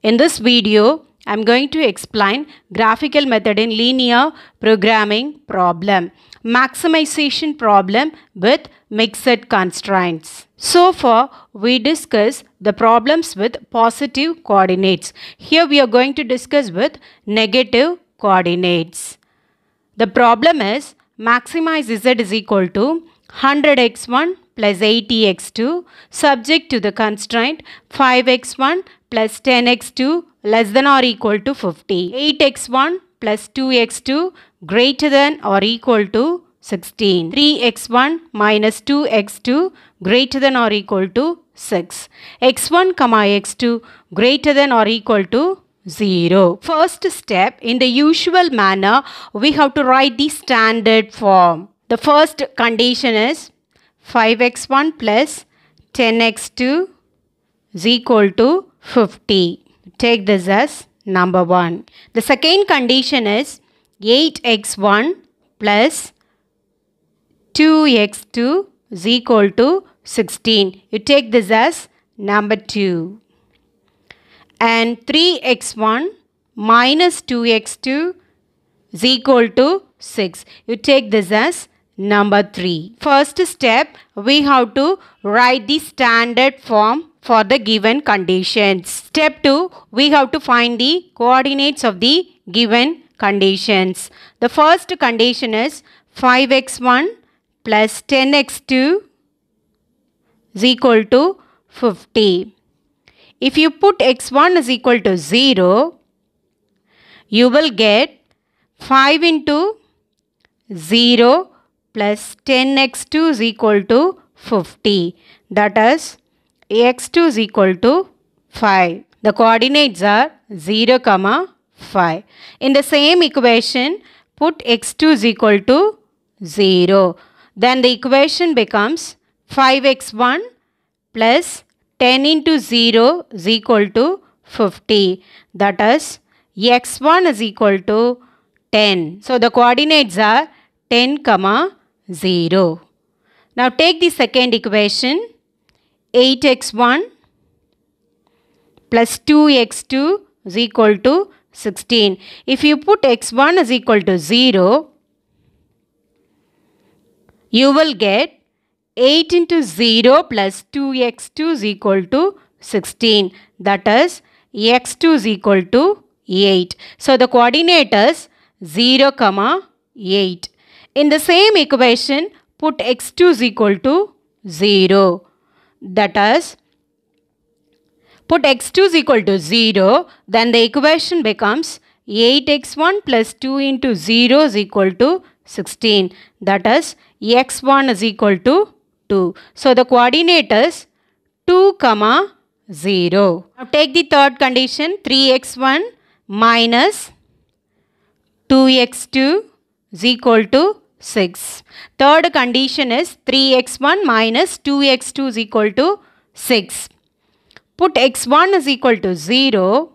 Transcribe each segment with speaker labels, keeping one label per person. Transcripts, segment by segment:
Speaker 1: In this video, I am going to explain graphical method in linear programming problem, maximization problem with mixed constraints. So far, we discussed the problems with positive coordinates. Here we are going to discuss with negative coordinates. The problem is maximize z is equal to 100x1 plus 80x2 subject to the constraint 5x1 plus 10x2 less than or equal to 50. 8x1 plus 2x2 greater than or equal to 16. 3x1 minus 2x2 greater than or equal to 6. x1 comma x2 greater than or equal to 0. First step, in the usual manner, we have to write the standard form. The first condition is 5x1 plus 10x2 is equal to 50. Take this as number 1. The second condition is 8x1 plus 2x2 is equal to 16. You take this as number 2. And 3x1 minus 2x2 is equal to 6. You take this as number 3. First step, we have to write the standard form for the given conditions. Step 2, we have to find the coordinates of the given conditions. The first condition is 5x1 plus 10x2 is equal to 50. If you put x1 is equal to 0, you will get 5 into 0 plus 10x2 is equal to 50. That is, x2 is equal to 5. The coordinates are 0, 5. In the same equation, put x2 is equal to 0. Then the equation becomes 5x1 plus 10 into 0 is equal to 50. That is, x1 is equal to 10. So the coordinates are 10, 0. Now take the second equation, 8x1 plus 2x2 is equal to 16. If you put x1 is equal to 0, you will get 8 into 0 plus 2x2 is equal to 16. That is, x2 is equal to 8. So the coordinate is 0, 8. In the same equation, put x2 is equal to 0. That is, put x2 is equal to 0, then the equation becomes 8x1 plus 2 into 0 is equal to 16. That is, x1 is equal to 2. So the coordinate is 2, 0. Now take the third condition, 3x1 minus 2x2 is equal to 6. Third condition is 3x1 minus 2x2 is equal to 6. Put x1 is equal to 0.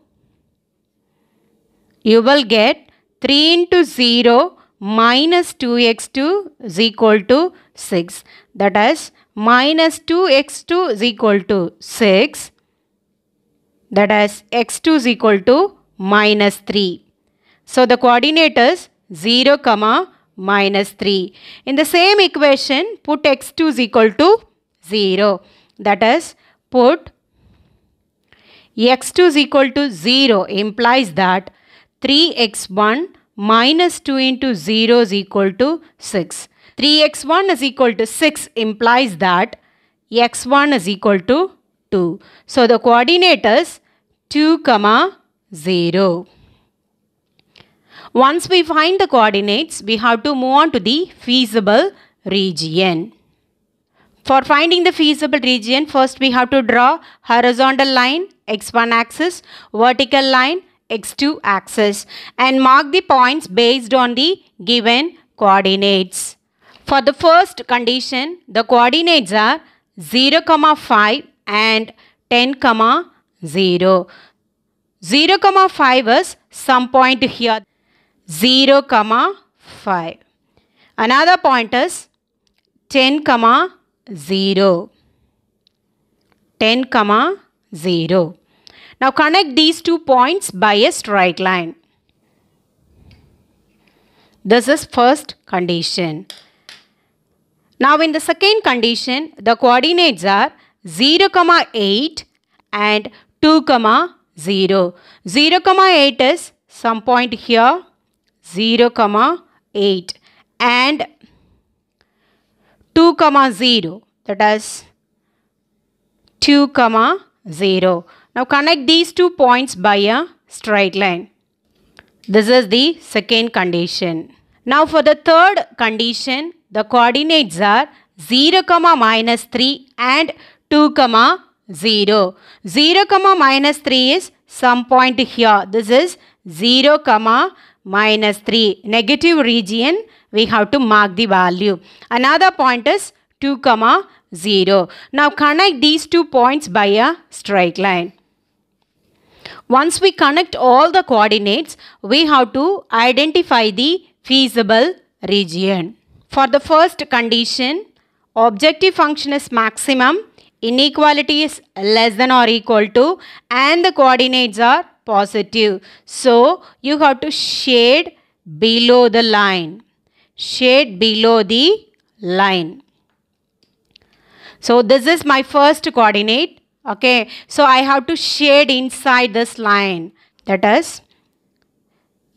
Speaker 1: You will get 3 into 0 minus 2x2 is equal to 6. That is, minus 2x2 is equal to 6. That is, x2 is equal to minus 3. So the coordinate is 0, minus 3. In the same equation, put x2 is equal to 0. That is, put x2 is equal to 0 implies that 3x1 minus 2 into 0 is equal to 6. 3x1 is equal to 6 implies that x1 is equal to 2. So the coordinate is 2, 0. Once we find the coordinates, we have to move on to the feasible region. For finding the feasible region, first we have to draw horizontal line x1 axis, vertical line x2 axis, and mark the points based on the given coordinates. For the first condition, the coordinates are 0, 5 and 10, 0. 0, 5 is some point here. 0, 5. Another point is 10, 0. 10, 0. Now connect these 2 points by a straight line. This is first condition. Now in the second condition, the coordinates are 0, 8 and 2, 0. 0, 8 is some point here, 0, 8 and 2, 0, that is 2, 0. Now connect these 2 points by a straight line. This is the second condition. Now for the third condition, the coordinates are 0, -3 and 2, 0. 0, -3 is some point here. This is 0, -3. Negative region, we have to mark the value. Another point is 2, 0. Now connect these 2 points by a straight line. Once we connect all the coordinates, we have to identify the feasible region. For the first condition, objective function is maximum, inequality is less than or equal to, and the coordinates are positive. So you have to shade below the line. Shade below the line. So this is my first coordinate. Okay, so I have to shade inside this line. That is,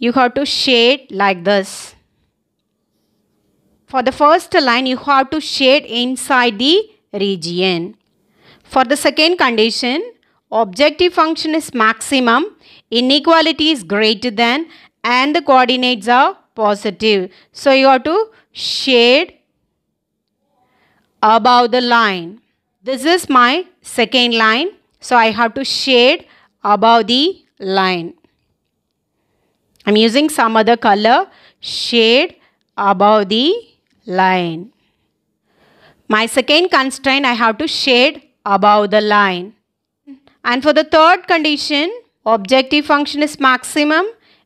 Speaker 1: you have to shade like this. For the first line, you have to shade inside the region. For the second condition, objective function is maximum, inequality is greater than, and the coordinates are positive. So you have to shade above the line. This is my second line. So I have to shade above the line. I'm using some other color. Shade above the line. My second constraint, I have to shade above the line. And for the third condition, objective function is maximum,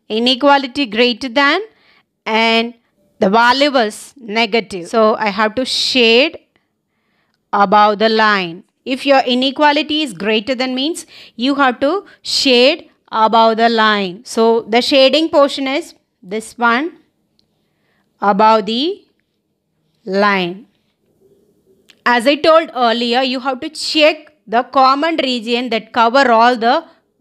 Speaker 1: inequality greater than, and the value is negative. So I have to shade above the line. If your inequality is greater than means you have to shade above the line. So the shading portion is this one, above the line. As I told earlier, you have to check the common region that cover all the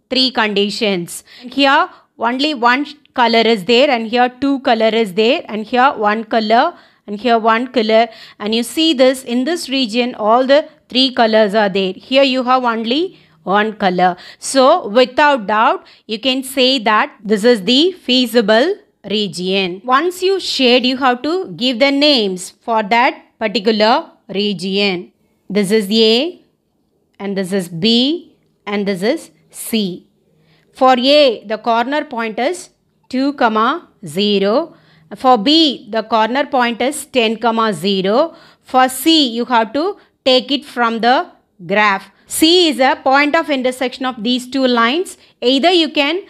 Speaker 1: 3 conditions. Here only one color is there, and here 2 color is there, and here 1 color, and here 1 color, and you see this in this region all the 3 colors are there. Here you have only 1 color. So without doubt you can say that this is the feasible region. Once you shade, you have to give the names for that particular region. This is A, and this is B, and this is C. For A, the corner point is 2, 0. For B, the corner point is 10, 0. For C, you have to take it from the graph. C is a point of intersection of these 2 lines. Either you can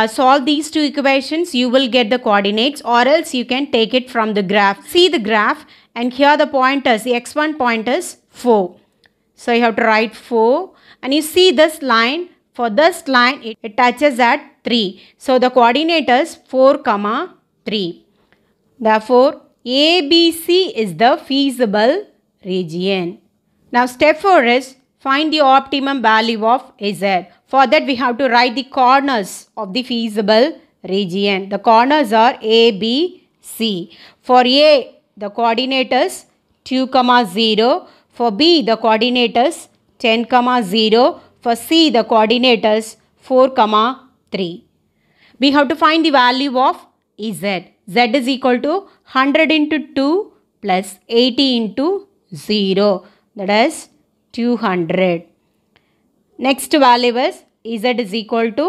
Speaker 1: solve these 2 equations, you will get the coordinates, or else you can take it from the graph. See the graph, and here the pointers, the x1 point is 4. So you have to write 4, and you see this line. For this line, it touches at 3. So the coordinate is 4, 3. Therefore, ABC is the feasible region. Now step 4 is find the optimum value of Z. For that we have to write the corners of the feasible region. The corners are A, B, C. For A, the coordinate is 2, 0. For B, the coordinate is 10, 0. For C, the coordinate is 4, 3. We have to find the value of Z. Z is equal to 100 into 2 plus 80 into 0. That is 200. Next value is Z is equal to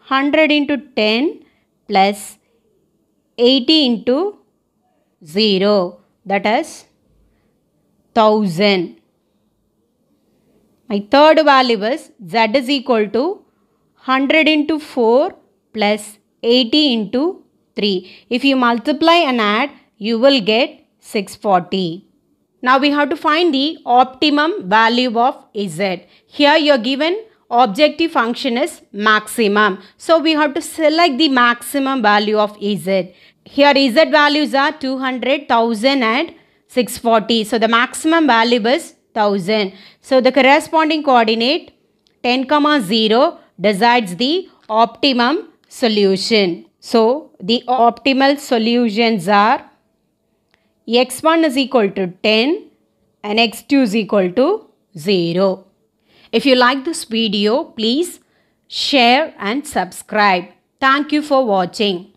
Speaker 1: 100 into 10 plus 80 into 0. That is 1000. My third value is Z is equal to 100 into 4 plus 80 into 3. If you multiply and add, you will get 640. Now we have to find the optimum value of Z. Here you are given objective function is maximum. So we have to select the maximum value of z. Here z values are 200, 1000 and 640. So the maximum value is 1000. So the corresponding coordinate 10, 0 decides the optimum solution. So the optimal solutions are x1 is equal to 10 and x2 is equal to 0. If you like this video, please share and subscribe. Thank you for watching.